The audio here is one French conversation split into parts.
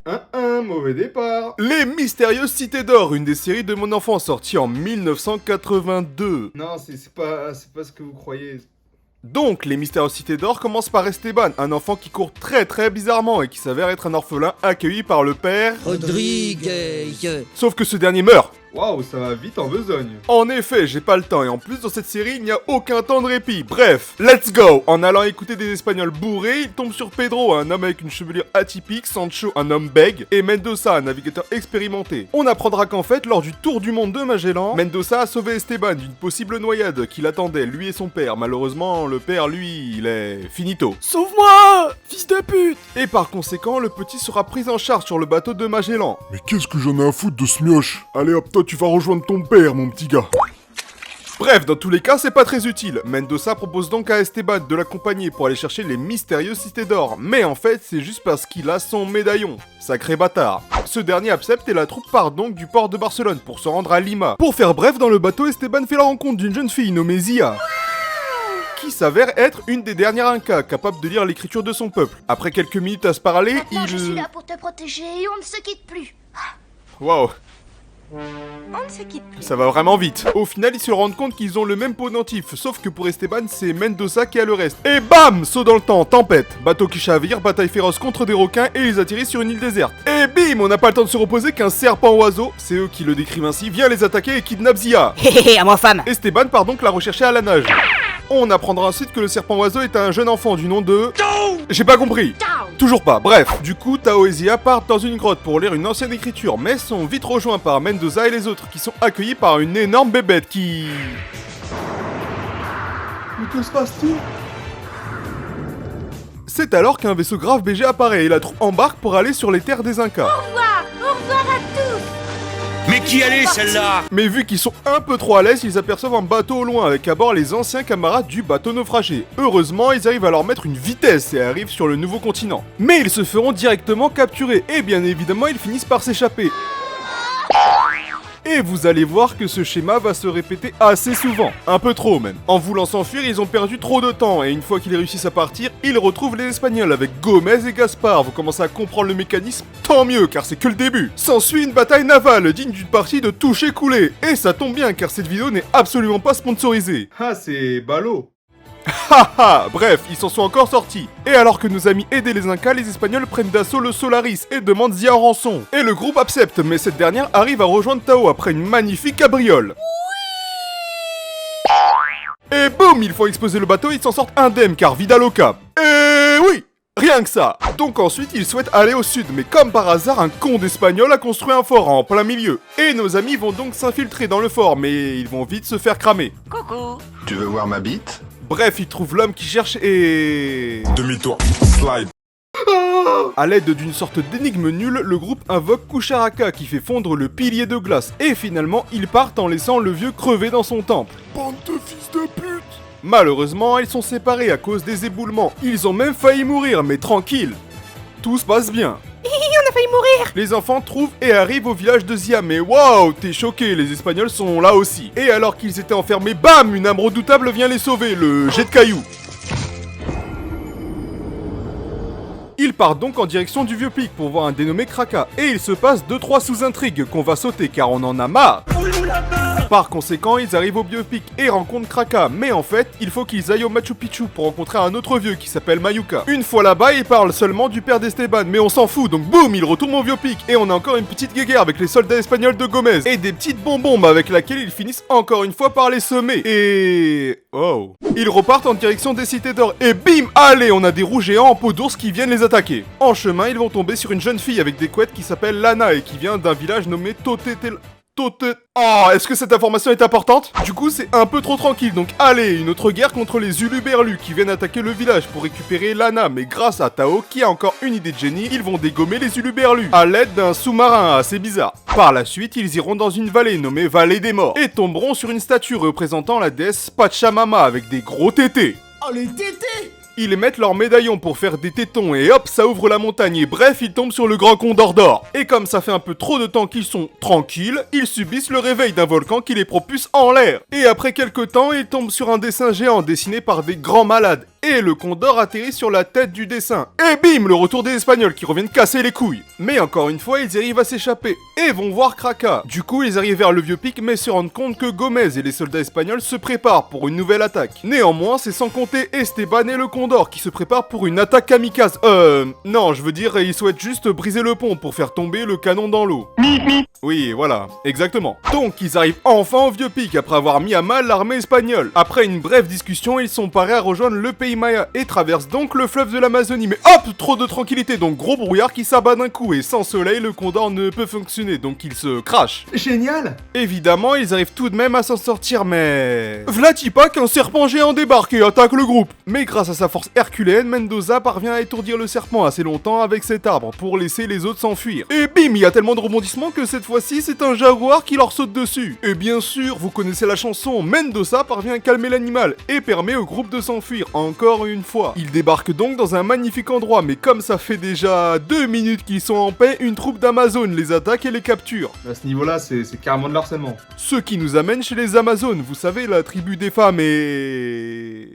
Un mauvais départ. Les Mystérieuses Cités d'Or, une des séries de mon enfance sortie en 1982. Non, c'est pas ce que vous croyez. Donc, les Mystérieuses Cités d'Or commencent par Esteban, un enfant qui court très bizarrement et qui s'avère être un orphelin accueilli par le père... Rodriguez. Sauf que ce dernier meurt. Waouh, ça va vite en besogne. En effet, j'ai pas le temps et en plus dans cette série, il n'y a aucun temps de répit. Bref, let's go. En allant écouter des Espagnols bourrés, il tombe sur Pedro, un homme avec une chevelure atypique, Sancho, un homme bègue, et Mendoza, un navigateur expérimenté. On apprendra qu'en fait, lors du tour du monde de Magellan, Mendoza a sauvé Esteban d'une possible noyade qui l'attendait, lui et son père. Malheureusement, le père, lui, il est finito. Sauve-moi, fils de pute. Et par conséquent, le petit sera pris en charge sur le bateau de Magellan. Mais qu'est-ce que j'en ai à foutre de ce mioche? Allez hop, toi tu vas rejoindre ton père, mon petit gars. Bref, dans tous les cas, c'est pas très utile. Mendoza propose donc à Esteban de l'accompagner pour aller chercher les Mystérieuses Cités d'Or. Mais en fait, c'est juste parce qu'il a son médaillon. Sacré bâtard. Ce dernier accepte et la troupe part donc du port de Barcelone pour se rendre à Lima. Pour faire bref, dans le bateau, Esteban fait la rencontre d'une jeune fille nommée Zia, qui s'avère être une des dernières Incas, capable de lire l'écriture de son peuple. Après quelques minutes à se parler, Maintenant, je suis là pour te protéger et on ne se quitte plus. Waouh. On ne se quitte plus. Ça va vraiment vite. Au final, ils se rendent compte qu'ils ont le même pendentif, sauf que pour Esteban, c'est Mendoza qui a le reste. Et bam, saut dans le temps, tempête, bateau qui chavire, bataille féroce contre des requins et ils atterrissent sur une île déserte. Et bim, on n'a pas le temps de se reposer qu'un serpent oiseau, c'est eux qui le décrivent ainsi, vient les attaquer et kidnappe Zia. Hé à moi femme. Esteban part donc la rechercher à la nage. On apprendra ensuite que le serpent oiseau est un jeune enfant du nom de... J'ai pas compris. Toujours pas. Bref, du coup, Tao et Zia partent dans une grotte pour lire une ancienne écriture, mais sont vite rejoints par Mendoza et les autres, qui sont accueillis par une énorme bébête qui... Mais que se passe-t-il? C'est alors qu'un vaisseau grave BG apparaît et la troupe embarque pour aller sur les terres des Incas. Au revoir à tous. Mais qui allait celle-là? Mais vu qu'ils sont un peu trop à l'aise, ils aperçoivent un bateau au loin avec à bord les anciens camarades du bateau naufragé. Heureusement, ils arrivent à leur mettre une vitesse et arrivent sur le nouveau continent. Mais ils se feront directement capturer et bien évidemment, ils finissent par s'échapper. Et vous allez voir que ce schéma va se répéter assez souvent, un peu trop même. En voulant s'enfuir, ils ont perdu trop de temps, et une fois qu'ils réussissent à partir, ils retrouvent les Espagnols avec Gomez et Gaspard. Vous commencez à comprendre le mécanisme, tant mieux, car c'est que le début. S'ensuit une bataille navale, digne d'une partie de toucher-couler. Et ça tombe bien, car cette vidéo n'est absolument pas sponsorisée. Ah, c'est ballot. Haha, bref, ils s'en sont encore sortis. Et alors que nos amis aidaient les Incas, les Espagnols prennent d'assaut le Solaris et demandent Zia en rançon. Et le groupe accepte, mais cette dernière arrive à rejoindre Tao après une magnifique cabriole. Et boum, il faut exploser le bateau et ils s'en sortent indemnes car vida loca. Et oui, rien que ça. Donc ensuite, ils souhaitent aller au sud, mais comme par hasard, un con d'Espagnol a construit un fort en plein milieu. Et nos amis vont donc s'infiltrer dans le fort, mais ils vont vite se faire cramer. Coucou. Tu veux voir ma bite? Bref, ils trouvent l'homme qui cherche et... Demi-tour, slide. A l'aide d'une sorte d'énigme nulle, le groupe invoque Kusharaka qui fait fondre le pilier de glace. Et finalement, ils partent en laissant le vieux crever dans son temple. Bande de fils de pute. Malheureusement, ils sont séparés à cause des éboulements. Ils ont même failli mourir, mais tranquille. Tout se passe bien. On a failli mourir. Les enfants trouvent et arrivent au village de Zia, mais waouh, t'es choqué, les Espagnols sont là aussi. Et alors qu'ils étaient enfermés, bam, une âme redoutable vient les sauver, le jet de cailloux. Ils partent donc en direction du vieux pic pour voir un dénommé Kraka, et il se passe 2-3 sous-intrigues qu'on va sauter car on en a marre. Par conséquent, ils arrivent au vieux pic et rencontrent Kraka, mais en fait, il faut qu'ils aillent au Machu Picchu pour rencontrer un autre vieux qui s'appelle Mayuka. Une fois là-bas, ils parlent seulement du père d'Esteban, mais on s'en fout, donc boum, ils retournent au vieux pic, et on a encore une petite guéguerre avec les soldats espagnols de Gomez, et des petites bonbons avec laquelle ils finissent encore une fois par les semer. Et... oh. Ils repartent en direction des cités d'or, et bim, allez, on a des roues géants en peau d'ours qui viennent les attaquer. En chemin, ils vont tomber sur une jeune fille avec des couettes qui s'appelle Lana et qui vient d'un village nommé Totetel... Oh, est-ce que cette information est importante? Du coup, c'est un peu trop tranquille, donc allez, une autre guerre contre les Uluberlus qui viennent attaquer le village pour récupérer Lana, mais grâce à Tao, qui a encore une idée de génie, ils vont dégommer les Uluberlus, à l'aide d'un sous-marin assez bizarre. Par la suite, ils iront dans une vallée nommée Vallée des Morts, et tomberont sur une statue représentant la déesse Pachamama avec des gros tétés. Oh les tétés. Ils mettent leur médaillon pour faire des tétons et hop, ça ouvre la montagne et bref, ils tombent sur le grand condor d'or. Et comme ça fait un peu trop de temps qu'ils sont tranquilles, ils subissent le réveil d'un volcan qui les propulse en l'air. Et après quelques temps, ils tombent sur un dessin géant dessiné par des grands malades. et le condor atterrit sur la tête du dessin. Et bim, le retour des Espagnols qui reviennent casser les couilles. Mais encore une fois, ils arrivent à s'échapper et vont voir Kraka. Du coup, ils arrivent vers le vieux pic mais se rendent compte que Gomez et les soldats espagnols se préparent pour une nouvelle attaque. Néanmoins, c'est sans compter Esteban et le condor qui se préparent pour une attaque kamikaze. Non, je veux dire, ils souhaitent juste briser le pont pour faire tomber le canon dans l'eau. Oui, voilà, exactement. Donc, ils arrivent enfin au vieux pic après avoir mis à mal l'armée espagnole. Après une brève discussion, ils sont parés à rejoindre le pays Maya et traversent donc le fleuve de l'Amazonie. Mais hop, trop de tranquillité, donc gros brouillard qui s'abat d'un coup. Et sans soleil, le condor ne peut fonctionner, donc il se crache. Génial. Évidemment, ils arrivent tout de même à s'en sortir, mais... Vlatipa qu'un serpent géant débarque et attaque le groupe. Mais grâce à sa force herculéenne, Mendoza parvient à étourdir le serpent assez longtemps avec cet arbre pour laisser les autres s'enfuir. Et bim, il y a tellement de rebondissements que cette fois-ci, c'est un jaguar qui leur saute dessus. Et bien sûr, vous connaissez la chanson, Mendoza parvient à calmer l'animal et permet au groupe de s'enfuir encore une fois. Ils débarquent donc dans un magnifique endroit, mais comme ça fait déjà 2 minutes qu'ils sont en paix, une troupe d'Amazones les attaque et les capture. À ce niveau-là, c'est carrément de l'harcèlement. Ce qui nous amène chez les Amazones, vous savez, la tribu des femmes et...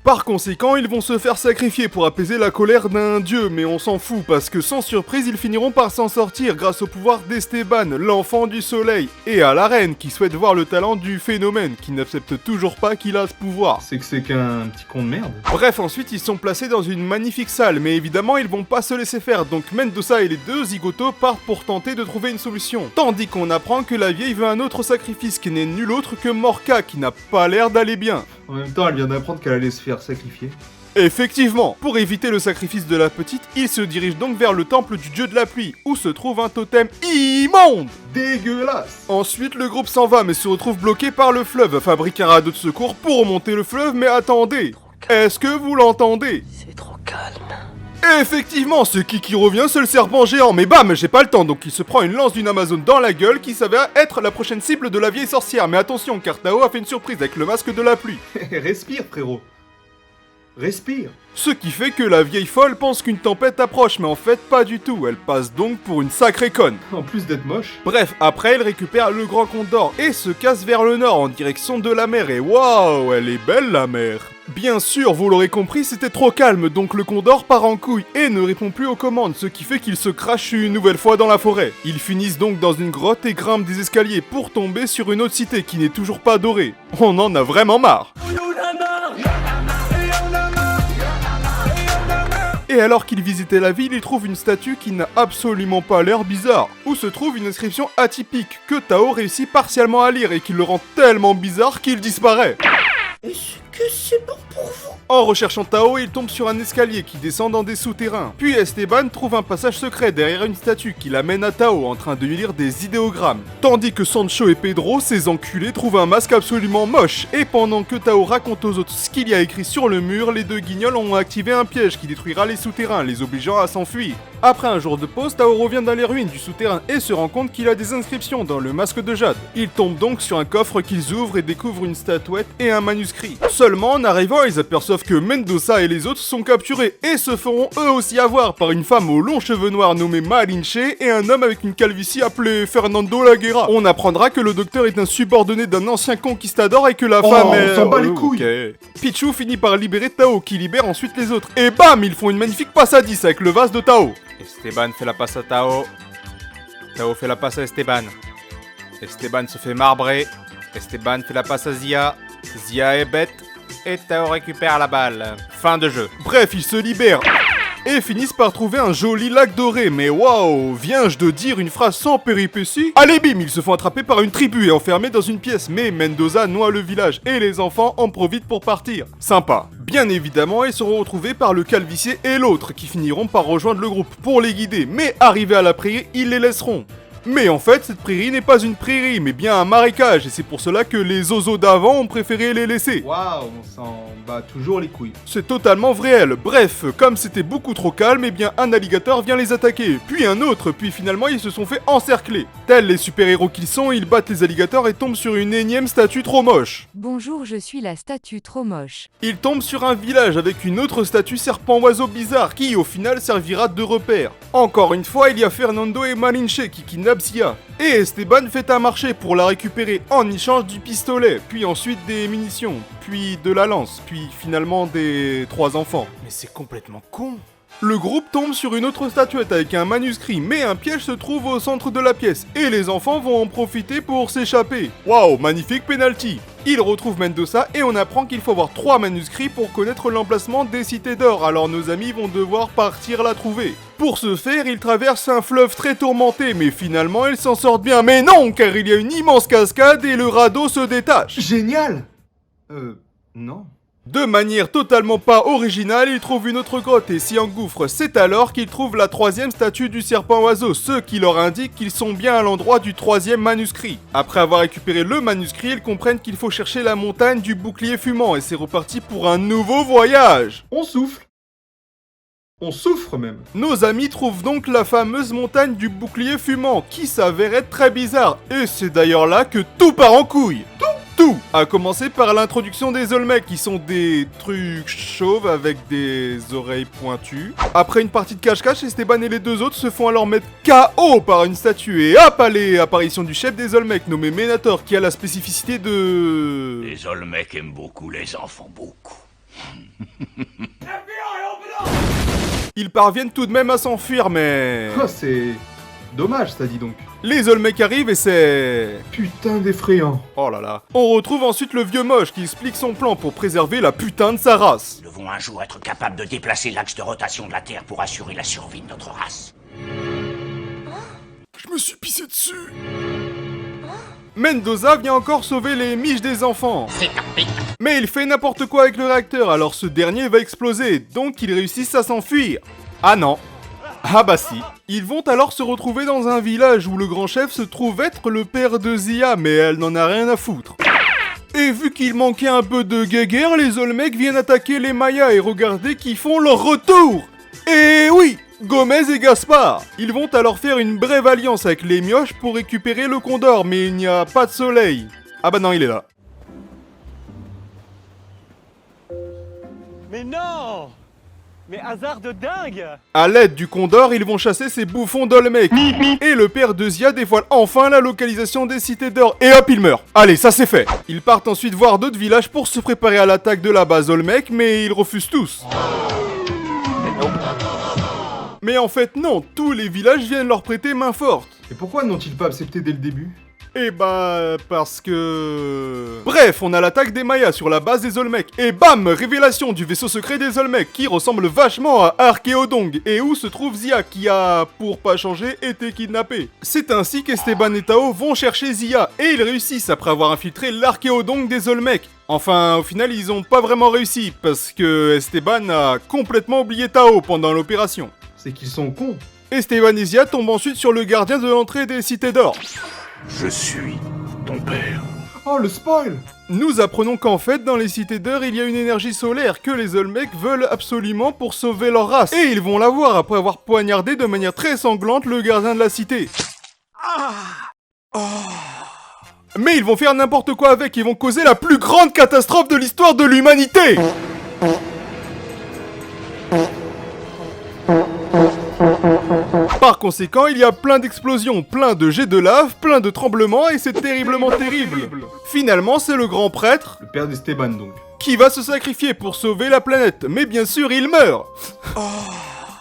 Par conséquent, ils vont se faire sacrifier pour apaiser la colère d'un dieu, mais on s'en fout parce que sans surprise, ils finiront par s'en sortir grâce au pouvoir d'Esteban, l'enfant du soleil, et à la reine qui souhaite voir le talent du phénomène, qui n'accepte toujours pas qu'il a ce pouvoir. C'est qu'un petit con de merde. Bref, ensuite ils sont placés dans une magnifique salle, mais évidemment ils vont pas se laisser faire, donc Mendoza et les deux zigotos partent pour tenter de trouver une solution. Tandis qu'on apprend que la vieille veut un autre sacrifice qui n'est nul autre que Morca, qui n'a pas l'air d'aller bien. En même temps, elle vient d'apprendre qu'elle allait se faire sacrifier. Effectivement, pour éviter le sacrifice de la petite, il se dirige donc vers le temple du dieu de la pluie, où se trouve un totem immonde. Dégueulasse. Ensuite, le groupe s'en va, mais se retrouve bloqué par le fleuve, fabrique un radeau de secours pour remonter le fleuve, mais attendez, est-ce que vous l'entendez? C'est trop calme. Effectivement, ce qui revient, c'est le serpent géant, mais bam, j'ai pas le temps, donc il se prend une lance d'une Amazone dans la gueule qui s'avère être la prochaine cible de la vieille sorcière. Mais attention, car Tao a fait une surprise avec le masque de la pluie. Respire, frérot. Respire. Ce qui fait que la vieille folle pense qu'une tempête approche, mais en fait pas du tout, elle passe donc pour une sacrée conne. En plus d'être moche. Bref, après elle récupère le grand condor et se casse vers le nord en direction de la mer, et waouh, elle est belle la mer. Bien sûr, vous l'aurez compris, c'était trop calme, donc le condor part en couille et ne répond plus aux commandes, ce qui fait qu'il se crache une nouvelle fois dans la forêt. Ils finissent donc dans une grotte et grimpent des escaliers pour tomber sur une autre cité qui n'est toujours pas dorée. On en a vraiment marre. Et alors qu'ils visitaient la ville, ils trouvent une statue qui n'a absolument pas l'air bizarre, où se trouve une inscription atypique que Tao réussit partiellement à lire et qui le rend tellement bizarre qu'il disparaît. Est-ce que c'est bon pour vous? En recherchant Tao, il tombe sur un escalier qui descend dans des souterrains. Puis Esteban trouve un passage secret derrière une statue qui l'amène à Tao en train de lui lire des idéogrammes. Tandis que Sancho et Pedro, ces enculés, trouvent un masque absolument moche. Et pendant que Tao raconte aux autres ce qu'il y a écrit sur le mur, les deux guignols ont activé un piège qui détruira les souterrains, les obligeant à s'enfuir. Après un jour de pause, Tao revient dans les ruines du souterrain et se rend compte qu'il a des inscriptions dans le masque de jade. Il tombe donc sur un coffre qu'ils ouvrent et découvre une statuette et un manuscrit. Seulement, en arrivant, ils aperçoivent que Mendoza et les autres sont capturés et se feront eux aussi avoir par une femme aux longs cheveux noirs nommée Malinche et un homme avec une calvitie appelé Fernando Laguera. On apprendra que le docteur est un subordonné d'un ancien conquistador et que la femme est... on s'en bat les couilles. Ok. Pichu finit par libérer Tao qui libère ensuite les autres. Et bam, ils font une magnifique passe à 10 avec le vase de Tao. Esteban fait la passe à Tao. Tao fait la passe à Esteban. Esteban se fait marbrer. Esteban fait la passe à Zia. Zia est bête. Et Tao récupère la balle. Fin de jeu. Bref, ils se libèrent. Et finissent par trouver un joli lac doré. Mais waouh, viens-je de dire une phrase sans péripéties? Allez bim, ils se font attraper par une tribu et enfermés dans une pièce. Mais Mendoza noie le village et les enfants en profitent pour partir. Sympa. Bien évidemment, ils seront retrouvés par le calvicier et l'autre qui finiront par rejoindre le groupe pour les guider. Mais arrivés à la prairie, ils les laisseront. Mais en fait, cette prairie n'est pas une prairie, mais bien un marécage, et c'est pour cela que les oiseaux d'avant ont préféré les laisser. Waouh, on s'en bat toujours les couilles. C'est totalement réel. Bref, comme c'était beaucoup trop calme, eh bien un alligator vient les attaquer, puis un autre, puis finalement ils se sont fait encercler. Tels les super-héros qu'ils sont, ils battent les alligators et tombent sur une énième statue trop moche. Bonjour, je suis la statue trop moche. Ils tombent sur un village avec une autre statue serpent-oiseau bizarre qui, au final, servira de repère. Encore une fois, il y a Fernando et Malinche qui kidnappent kidnappe Zia. Et Esteban fait un marché pour la récupérer en échange du pistolet, puis ensuite des munitions, puis de la lance, puis finalement des 3 enfants. Mais c'est complètement con. Le groupe tombe sur une autre statuette avec un manuscrit, mais un piège se trouve au centre de la pièce, et les enfants vont en profiter pour s'échapper. Waouh, magnifique penalty. Ils retrouvent Mendoza et on apprend qu'il faut avoir 3 manuscrits pour connaître l'emplacement des cités d'or, alors nos amis vont devoir partir la trouver. Pour ce faire, ils traversent un fleuve très tourmenté, mais finalement ils s'en sortent bien. Mais non, car il y a une immense cascade et le radeau se détache. Génial. Non. De manière totalement pas originale, ils trouvent une autre grotte et s'y engouffrent. C'est alors qu'ils trouvent la 3e statue du serpent oiseau, ce qui leur indique qu'ils sont bien à l'endroit du 3e manuscrit. Après avoir récupéré le manuscrit, ils comprennent qu'il faut chercher la montagne du bouclier fumant et c'est reparti pour un nouveau voyage. On souffle. On souffre même. Nos amis trouvent donc la fameuse montagne du bouclier fumant, qui s'avère être très bizarre. Et c'est d'ailleurs là que tout part en couille. Tout, à commencer par l'introduction des Olmecs, qui sont des trucs chauves avec des oreilles pointues. Après une partie de cache-cache, Esteban et les 2 autres se font alors mettre KO par une statue. Et hop, allez, apparition du chef des Olmecs, nommé Menator, qui a la spécificité de... Les Olmecs aiment beaucoup les enfants, beaucoup. Ils parviennent tout de même à s'enfuir, mais... Oh, c'est... dommage, ça dit donc. Les Olmecs arrivent et c'est... Putain d'effrayant. Oh là là. On retrouve ensuite le vieux moche qui explique son plan pour préserver la putain de sa race. Nous devons un jour être capables de déplacer l'axe de rotation de la Terre pour assurer la survie de notre race. Je me suis pissé dessus. Mendoza vient encore sauver les miches des enfants. Mais il fait n'importe quoi avec le réacteur, alors ce dernier va exploser, donc ils réussissent à s'enfuir. Ah non. Ah bah si. Ils vont alors se retrouver dans un village où le grand chef se trouve être le père de Zia, mais elle n'en a rien à foutre. Et vu qu'il manquait un peu de guéguerre, les Olmecs viennent attaquer les Mayas et regardez qu'ils font leur retour. Et oui, Gomez et Gaspard. Ils vont alors faire une brève alliance avec les mioches pour récupérer le Condor, mais il n'y a pas de soleil. Ah bah non, il est là. Mais non! Mais hasard de dingue! À l'aide du Condor, ils vont chasser ces bouffons d'Olmec. Et le père de Zia dévoile enfin la localisation des cités d'or. Et hop, il meurt. Allez, ça c'est fait. Ils partent ensuite voir d'autres villages pour se préparer à l'attaque de la base Olmec, mais ils refusent tous. Mais en fait non, tous les villages viennent leur prêter main forte. Et pourquoi n'ont-ils pas accepté dès le début? Eh bah, parce que... Bref, on a l'attaque des Mayas sur la base des Olmecs. Et bam, révélation du vaisseau secret des Olmecs, qui ressemble vachement à Archéodong, et où se trouve Zia, qui a, pour pas changer, été kidnappé. C'est ainsi qu'Esteban et Tao vont chercher Zia, et ils réussissent après avoir infiltré l'Archéodong des Olmecs. Enfin, au final, ils ont pas vraiment réussi, parce que Esteban a complètement oublié Tao pendant l'opération. C'est qu'ils sont cons. Esteban et Zia tombent ensuite sur le gardien de l'entrée des cités d'or. Je suis ton père. Oh, le spoil! Nous apprenons qu'en fait, dans les cités d'or, il y a une énergie solaire que les Olmecs veulent absolument pour sauver leur race. Et ils vont l'avoir après avoir poignardé de manière très sanglante le gardien de la cité. Mais ils vont faire n'importe quoi avec, ils vont causer la plus grande catastrophe de l'histoire de l'humanité! Par conséquent, il y a plein d'explosions, plein de jets de lave, plein de tremblements et c'est terriblement terrible. Finalement, c'est le grand prêtre, Le père d'Esteban donc. qui va se sacrifier pour sauver la planète, mais bien sûr, il meurt.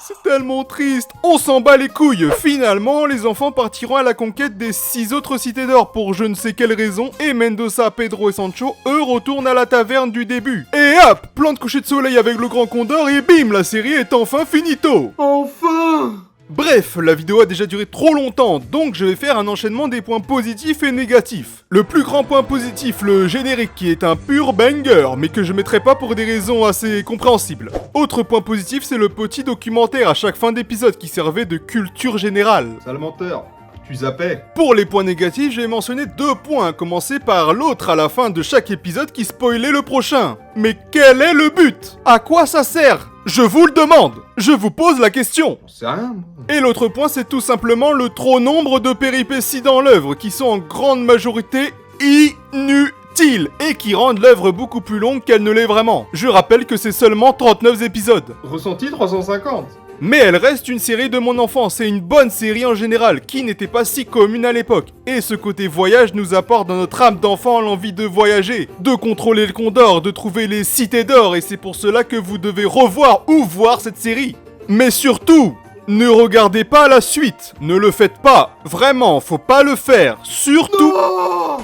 C'est tellement triste, on s'en bat les couilles. Finalement, les enfants partiront à la conquête des 6 autres cités d'or pour je ne sais quelle raison, et Mendoza, Pedro et Sancho, eux, retournent à la taverne du début. Et hop, plan de coucher de soleil avec le grand condor, et bim, la série est enfin finito. Enfin! Bref, la vidéo a déjà duré trop longtemps, donc je vais faire un enchaînement des points positifs et négatifs. Le plus grand point positif, le générique qui est un pur banger, mais que je mettrai pas pour des raisons assez compréhensibles. Autre point positif, c'est le petit documentaire à chaque fin d'épisode qui servait de culture générale. Sale menteur. Tu zappais. Pour les points négatifs, je vais mentionner 2 points, à commencer par l'autre à la fin de chaque épisode qui spoilait le prochain. Mais quel est le but? À quoi ça sert? Je vous le demande. Je vous pose la question. J'en sais rien, moi. Et l'autre point, c'est tout simplement le trop nombre de péripéties dans l'œuvre qui sont en grande majorité inutiles et qui rendent l'œuvre beaucoup plus longue qu'elle ne l'est vraiment. Je rappelle que c'est seulement 39 épisodes. Ressenti 350. Mais elle reste une série de mon enfance et une bonne série en général, qui n'était pas si commune à l'époque. Et ce côté voyage nous apporte dans notre âme d'enfant l'envie de voyager, de contrôler le Condor, de trouver les cités d'or, et c'est pour cela que vous devez revoir ou voir cette série. Mais surtout, ne regardez pas la suite, ne le faites pas, vraiment, faut pas le faire, surtout... Non